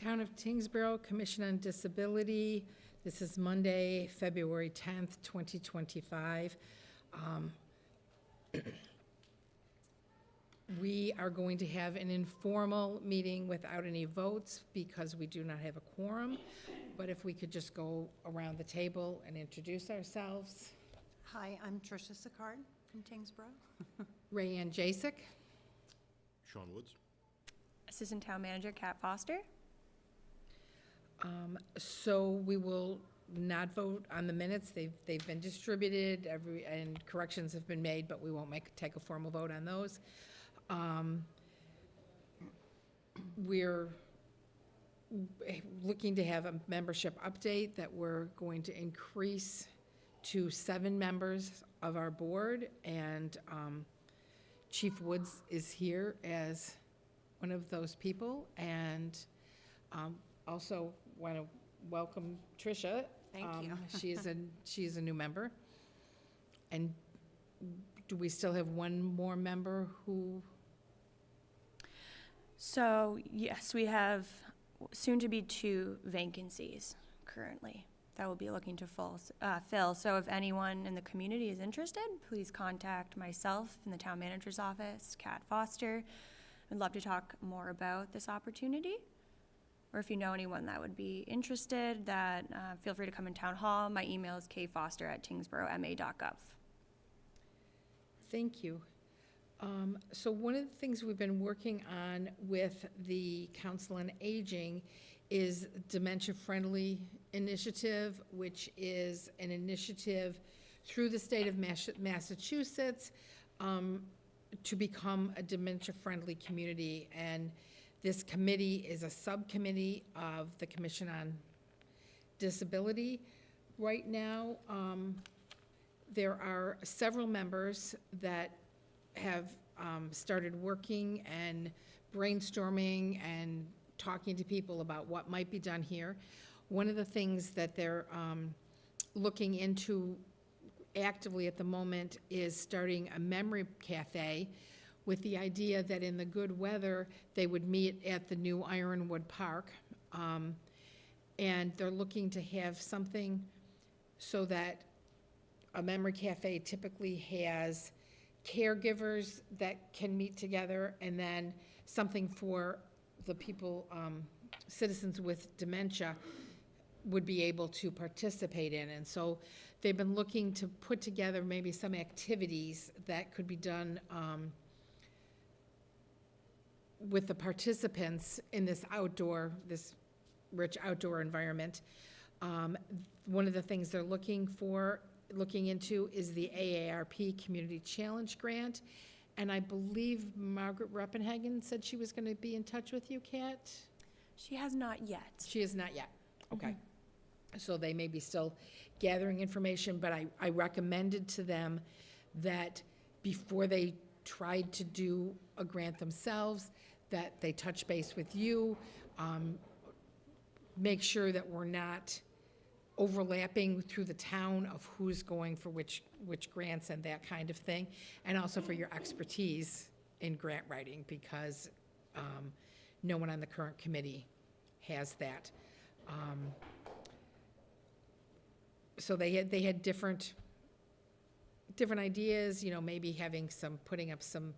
Town of Tyngsborough Commission on Disability. This is Monday, February 10th, 2025. We are going to have an informal meeting without any votes because we do not have a quorum. But if we could just go around the table and introduce ourselves. Hi, I'm Tricia Sicard from Tyngsborough. Rayanne Jasek. Sean Woods. Assistant Town Manager Kat Foster. So we will not vote on the minutes. They've been distributed, and corrections have been made, but we won't take a formal vote on those. We're looking to have a membership update that we're going to increase to 7 members of our board, and Chief Woods is here as one of those people, and also want to welcome Tricia. Thank you. She's a new member. And do we still have one more member who? So yes, we have soon to be 2 vacancies currently that we'll be looking to fill. So if anyone in the community is interested, please contact myself in the town manager's office, Kat Foster. I'd love to talk more about this opportunity. Or if you know anyone that would be interested, that feel free to come in town hall. My email is kfoster@tyngsboroughma.gov. Thank you. So one of the things we've been working on with the Council on Aging is Dementia Friendly Initiative, which is an initiative through the state of Massachusetts to become a dementia-friendly community. And this committee is a subcommittee of the Commission on Disability. Right now, there are several members that have started working and brainstorming and talking to people about what might be done here. One of the things that they're looking into actively at the moment is starting a memory cafe, with the idea that in the good weather, they would meet at the new Ironwood Park. And they're looking to have something so that a memory cafe typically has caregivers that can meet together, and then something for the people, citizens with dementia would be able to participate in. And so they've been looking to put together maybe some activities that could be done with the participants in this rich outdoor environment. One of the things they're looking into is the AARP Community Challenge Grant. And I believe Margaret Reppenhagen said she was going to be in touch with you, Kat? She has not yet. She is not yet. Okay. So they may be still gathering information, but I recommended to them that before they tried to do a grant themselves, that they touch base with you, make sure that we're not overlapping through the town of who's going for which grants and that kind of thing, and also for your expertise in grant writing, because no one on the current committee has that. So they had different ideas, maybe putting up some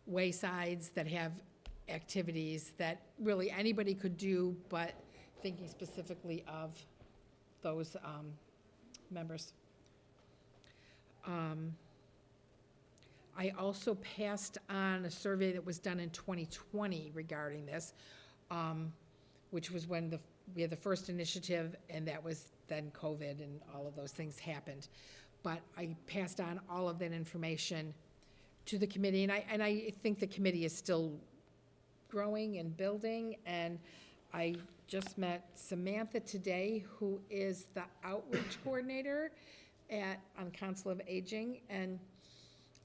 waysides that have activities that really anybody could do, but thinking specifically of those members. I also passed on a survey that was done in 2020 regarding this, which was when we had the first initiative, and that was then COVID and all of those things happened. But I passed on all of that information to the committee, and I think the committee is still growing and building. And I just met Samantha today, who is the outreach coordinator on Council of Aging. And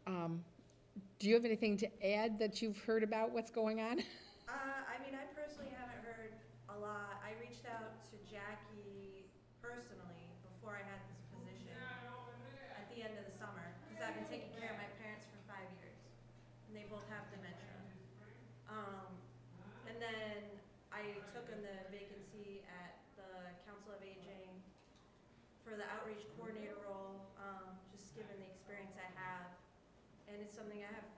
do you have anything to add that you've heard about what's going on? I personally haven't heard a lot. I reached out to Jackie personally before I had this position at the end of the summer, because I've been taking care of my parents for 5 years, and they both have dementia. And then I took on the vacancy for the outreach coordinator role, just given the experience I have. And it's something I have,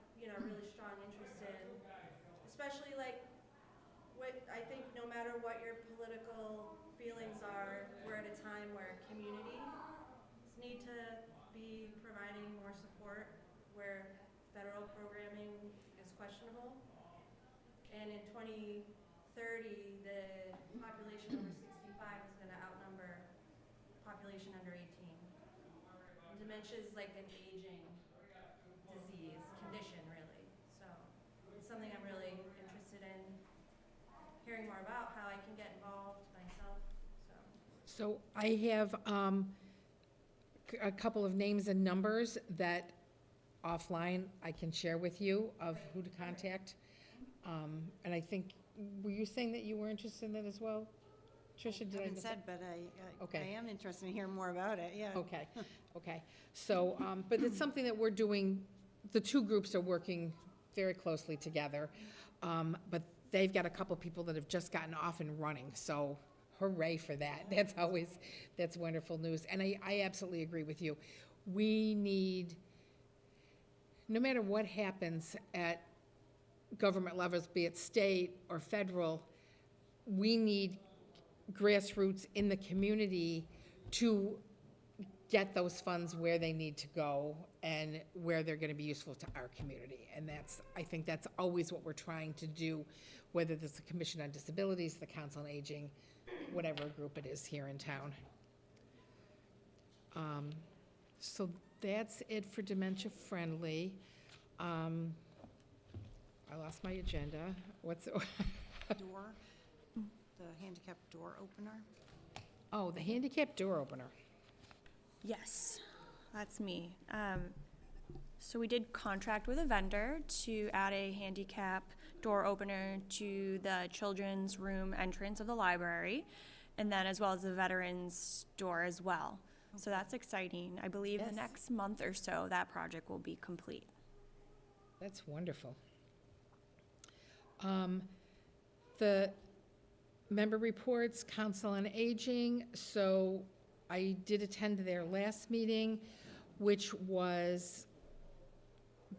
really strong interest in, especially like I think no matter what your political feelings are, we're at a time where communities need to be providing more support where federal programming is questionable. And in 2030, the population over 65 is going to outnumber population under 18. And dementia is like an aging condition, really. So it's something I'm really interested in hearing more about, how I can get involved myself. So I have a couple of names and numbers that offline I can share with you of who to contact. And I think, were you saying that you were interested in that as well? Tricia, did I haven't miss said, it? but Okay. I am interested in hearing more about it, yeah. Okay, okay. So, but it's something that we're doing, the two groups are working very closely together. But they've got a couple people that have just gotten off and running, so hooray for that. That's wonderful news. And I absolutely agree with you. We need, no matter what happens at government levels, be it state or federal, we need grassroots in the community to get those funds where they need to go and where they're going to be useful to our community. And I think that's always what we're trying to do, whether it's the Commission on Disabilities, the Council on Aging, whatever group it is here in town. So that's it for Dementia Friendly. I lost my agenda. What's Door, the handicap door opener. Oh, the handicap door opener. Yes, that's me. So we did contract with a vendor to add a handicap door opener to the children's room entrance of the library, and then as well as the veterans door as well. So that's exciting. I believe Yes. the next month or so, that project will be complete. That's wonderful. The member reports, Council on Aging. So I did attend their last meeting, which was,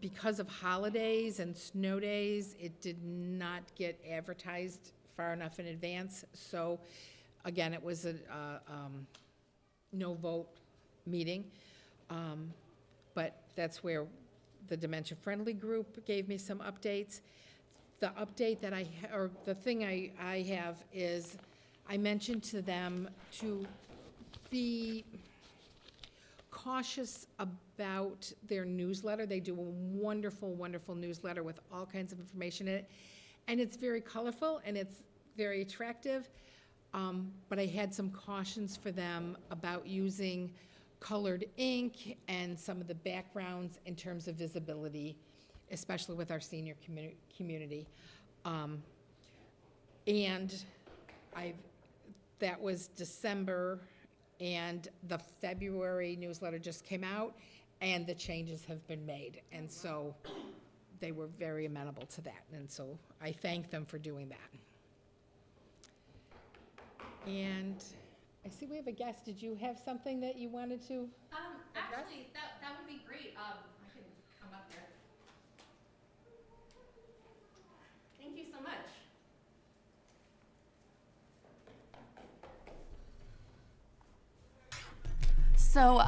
because of holidays and snow days, it did not get advertised far enough in advance. So again, it was a no vote meeting. But that's where the Dementia Friendly group gave me some updates. The update that or the thing I have is, I mentioned to them to be cautious about their newsletter. They do a wonderful, wonderful newsletter with all kinds of information in it. And it's very colorful and it's very attractive. But I had some cautions for them about using colored ink and some of the backgrounds in terms of visibility, especially with our senior community. And that was December, and the February newsletter just came out, and the changes have been made. And so they were very amenable to that, and so I thank them for doing that. And I see we have a guest. Did you have something that you wanted to? Actually, that would be great. I can come up there. Thank you so much. So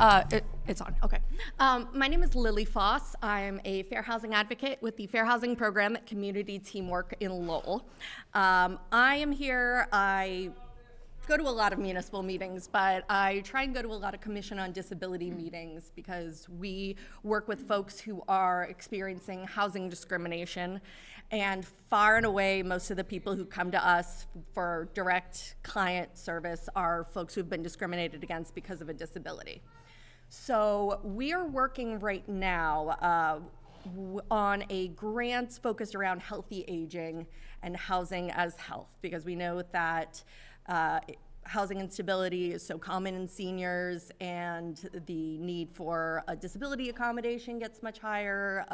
it's on, okay. My name is Lily Foss. I'm a fair housing advocate with the Fair Housing Program at Community Teamwork in Lowell. I am here, I go to a lot of municipal meetings, but I try and go to a lot of Commission on Disability meetings because we work with folks who are experiencing housing discrimination. And far and away, most of the people who come to us for direct client service are folks who've been discriminated against because of a disability. So we are working right now on a grant focused around healthy aging and housing as health, because we know that housing instability is so common in seniors, and the need for a disability accommodation gets much higher.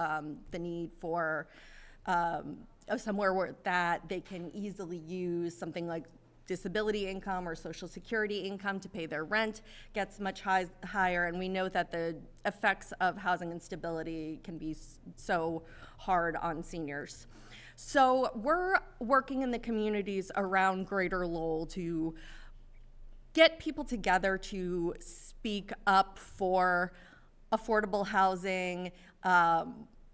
The need for somewhere that they can easily use something like disability income or social security income to pay their rent gets much higher, and we know that the effects of housing instability can be so hard on seniors. So we're working in the communities around Greater Lowell to get people together to speak up for affordable housing,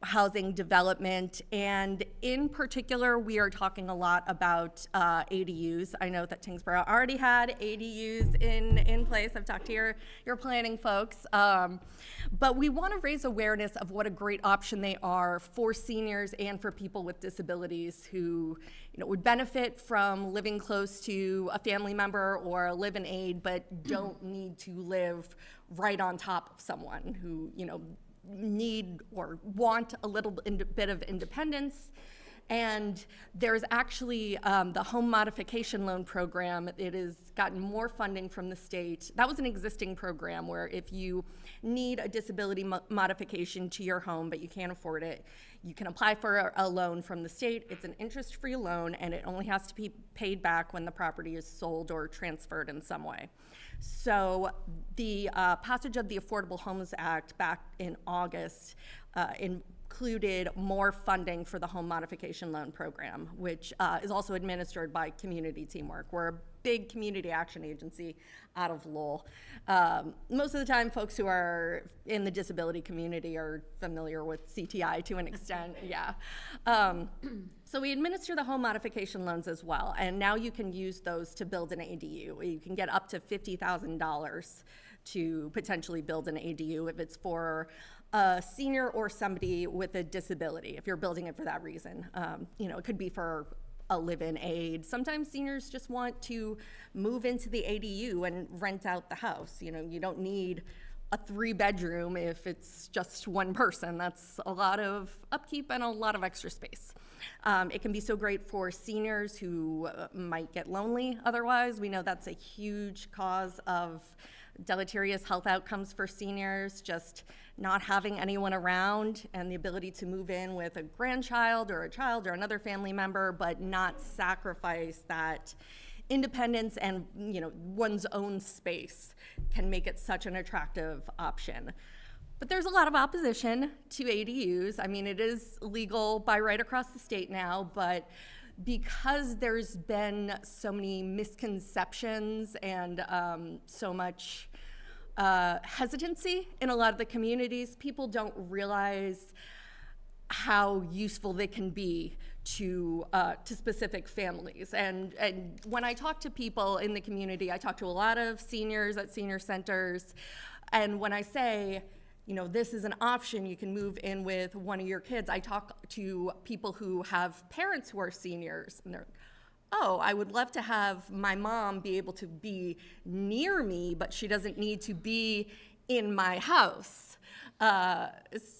housing development, and in particular, we are talking a lot about ADUs. I know that Tyngsborough already had ADUs in place. I've talked to your planning folks. But we want to raise awareness of what a great option they are for seniors and for people with disabilities who would benefit from living close to a family member or a live-in aid, but don't need to live right on top of someone who, need or want a little bit of independence. And there's actually the home modification loan program. It has gotten more funding from the state. That was an existing program where if you need a disability modification to your home, but you can't afford it, you can apply for a loan from the state. It's an interest-free loan, and it only has to be paid back when the property is sold or transferred in some way. So the passage of the Affordable Homes Act back in August included more funding for the home modification loan program, which is also administered by Community Teamwork. We're a big community action agency out of Lowell. Most of the time, folks who are in the disability community are familiar with CTI to an extent, yeah. So we administer the home modification loans as well, and now you can use those to build an ADU. You can get up to $50,000 to potentially build an ADU if it's for a senior or somebody with a disability, if you're building it for that reason. It could be for a live-in aid. Sometimes seniors just want to move into the ADU and rent out the house. You don't need a 3-bedroom if it's just one person. That's a lot of upkeep and a lot of extra space. It can be so great for seniors who might get lonely otherwise. We know that's a huge cause of deleterious health outcomes for seniors, just not having anyone around, and the ability to move in with a grandchild or a child or another family member, but not sacrifice that independence and one's own space can make it such an attractive option. But there's a lot of opposition to ADUs. I mean, it is legal by right across the state now, but because there's been so many misconceptions and so much hesitancy in a lot of the communities, people don't realize how useful they can be to specific families. And when I talk to people in the community, I talk to a lot of seniors at senior centers, and when I say, this is an option, you can move in with one of your kids, I talk to people who have parents who are seniors, and they're, oh, I would love to have my mom be able to be near me, but she doesn't need to be in my house.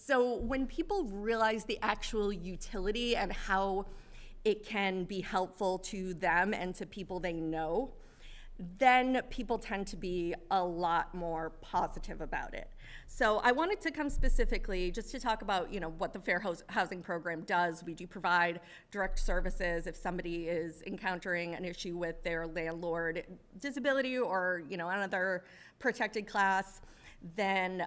So when people realize the actual utility and how it can be helpful to them and to people they know, then people tend to be a lot more positive about it. So I wanted to come specifically just to talk about, what the Fair Housing Program does. We do provide direct services if somebody is encountering an issue with their landlord disability or, another protected class. Then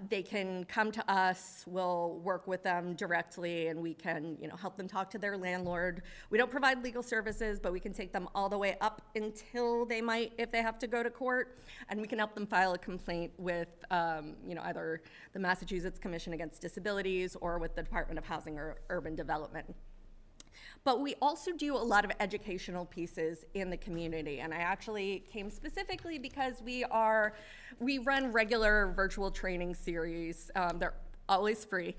they can come to us, we'll work with them directly, and we can help them talk to their landlord. We don't provide legal services, but we can take them all the way up until they might, if they have to go to court, and we can help them file a complaint with either the Massachusetts Commission Against Disabilities or with the Department of Housing or Urban Development. But we also do a lot of educational pieces in the community, and I actually came specifically because we run regular virtual training series. They're always free,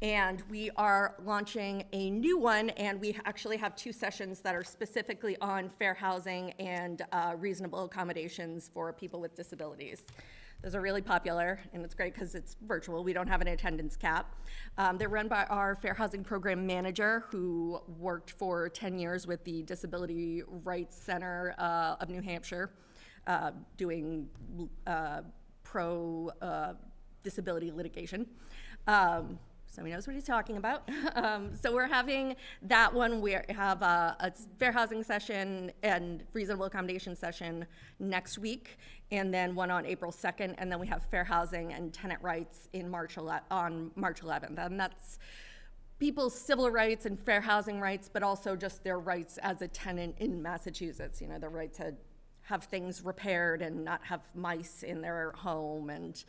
and we are launching a new one, and we actually have 2 sessions that are specifically on fair housing and reasonable accommodations for people with disabilities. Those are really popular, and it's great because it's virtual. We don't have an attendance cap. They're run by our Fair Housing Program manager, who worked for 10 years with the Disability Rights Center of New Hampshire, doing pro-disability litigation. so he knows what he's talking about. So we're having that one. We have a fair housing session and reasonable accommodation session next week, and then one on April 2nd, and then we have fair housing and tenant rights on March 11th, and that's people's civil rights and fair housing rights, but also just their rights as a tenant in Massachusetts. You know, the right to have things repaired and not have mice in their home and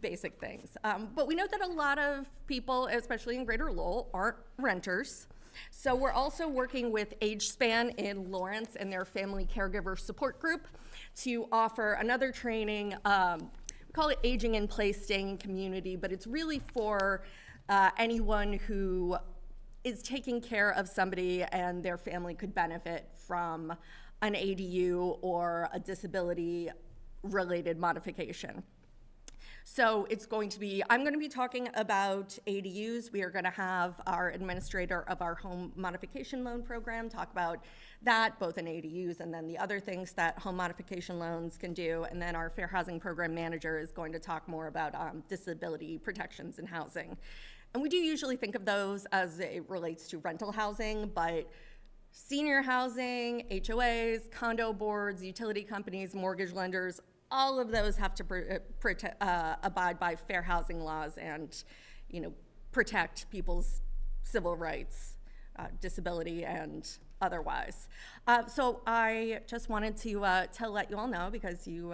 basic things. But we know that a lot of people, especially in Greater Lowell, aren't renters. So we're also working with AgeSpan in Lawrence and their family caregiver support group to offer another training. We call it Aging in Place, Staying in Community, but it's really for anyone who is taking care of somebody and their family could benefit from an ADU or a disability-related modification. So it's going to be, I'm going to be talking about ADUs. We are going to have our administrator of our home modification loan program talk about that, both in ADUs and then the other things that home modification loans can do. And then our fair housing program manager is going to talk more about disability protections in housing. And we do usually think of those as it relates to rental housing, but senior housing, HOAs, condo boards, utility companies, mortgage lenders, all of those have to abide by fair housing laws and, you know, protect people's civil rights, disability and otherwise. So I just wanted to let you all know, because you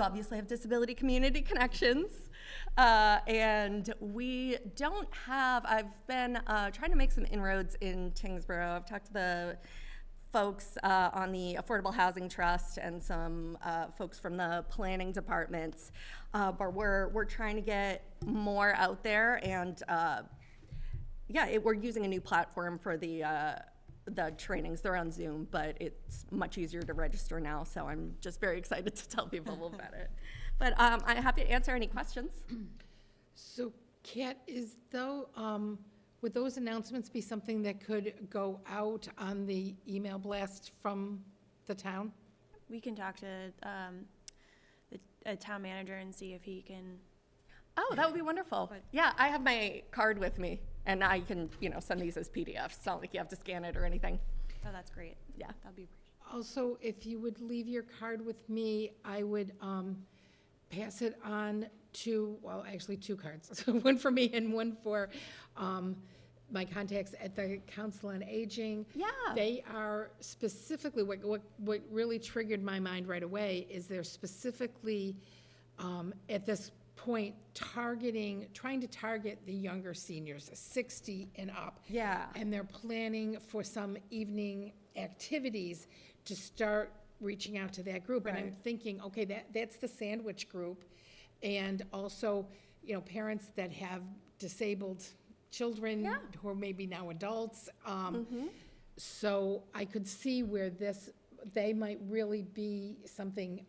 obviously have disability community connections, and we don't have, I've been trying to make some inroads in Tyngsborough. I've talked to the folks on the Affordable Housing Trust and some folks from the planning departments, but we're trying to get more out there, and we're using a new platform for the trainings. They're on Zoom, but it's much easier to register now, so I'm just very excited to tell people about it. But I'm happy to answer any questions. So Kat, would those announcements be something that could go out on the email blast from the town? We can talk to the town manager and see if he can. Oh, that would be wonderful. Yeah, I have my card with me, and I can, send these as PDFs. It's not like you have to scan it or anything. Oh, that's great. Yeah. That'd be. Also, if you would leave your card with me, I would pass it on to, well, actually 2 cards. One for me and one for my contacts at the Council on Aging. Yeah. They are specifically, what really triggered my mind right away is they're specifically at this point trying to target the younger seniors, 60 and up. Yeah. And they're planning for some evening activities to start reaching out to that group. And I'm Right. thinking, okay, that's the sandwich group. And also, parents that have disabled children Yeah. who are maybe now adults. So I could see where they might really be something,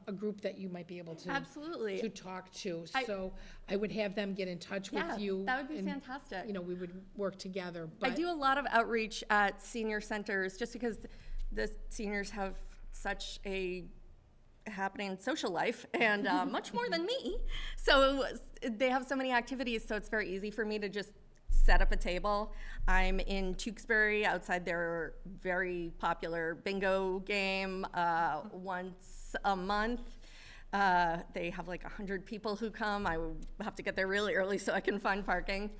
a group that you might be able to Absolutely. to talk to. I- So I would have them get in touch Yeah, with you. that would be and, fantastic. we would work together. I But do a lot of outreach at senior centers just because the seniors have such a happening social life and much more than me. So they have so many activities, so it's very easy for me to just set up a table. I'm in Tewksbury outside their very popular bingo game once a month. They have like 100 people who come. I would have to get there really early so I can find parking.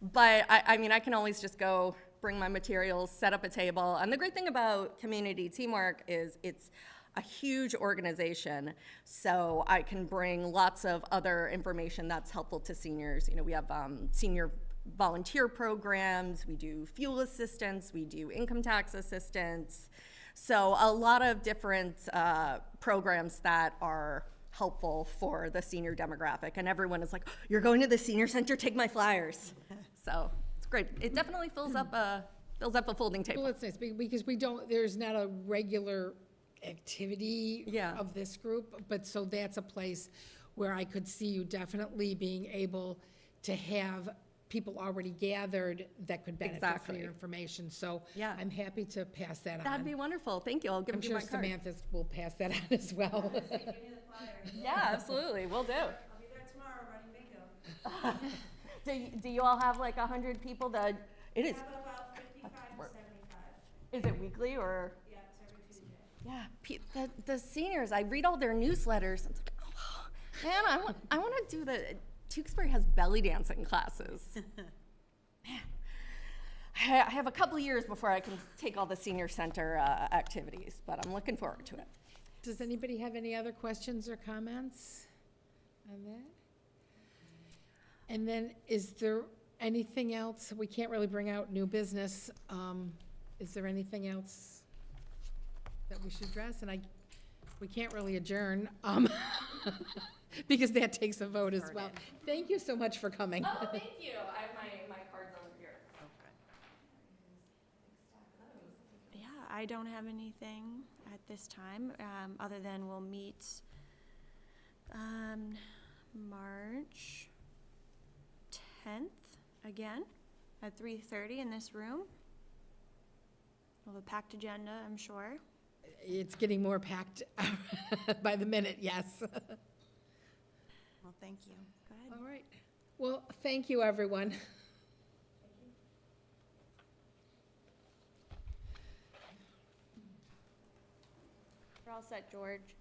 But I can always just go bring my materials, set up a table. And the great thing about community teamwork is it's a huge organization, so I can bring lots of other information that's helpful to seniors. We have senior volunteer programs, we do fuel assistance, we do income tax assistance. So a lot of different programs that are helpful for the senior demographic. And everyone is like, you're going to the senior center, take my flyers. So it's great. It definitely fills up a folding table. well, it's nice because there's not a regular activity Yeah. of this group, but so that's a place where I could see you definitely being able to have people already gathered that could benefit from Exactly. your information. So Yeah. I'm happy to pass that on. That'd be wonderful. Thank you. I'll give I'm you sure my card. Samantha will pass that on as well. Give me the flyer. Yeah, absolutely. Will do. I'll be there tomorrow running bingo. Do you all have like 100 people that, it is, We have about 55 to 75. is it weekly or? Yeah, it's every Tuesday. Yeah, the seniors, I read all their newsletters. It's like, oh, man, I want to do the, Tewksbury has belly dancing classes. Man, I have a couple years before I can take all the senior center activities, but I'm looking forward to it. Does anybody have any other questions or comments on that? And then, is there anything else? We can't really bring out new business. Is there anything else that we should address? And we can't really adjourn, because that takes a vote as well. Thank you so much for coming. Oh, thank you. I have my cards over here. Okay. Yeah, I don't have anything at this time, other than we'll meet March 10th again at 3:30 in this room. We'll have a packed agenda, I'm sure. It's getting more packed by the minute, yes. Well, thank you. Good. All right. Well, thank you, everyone. We're all set, George.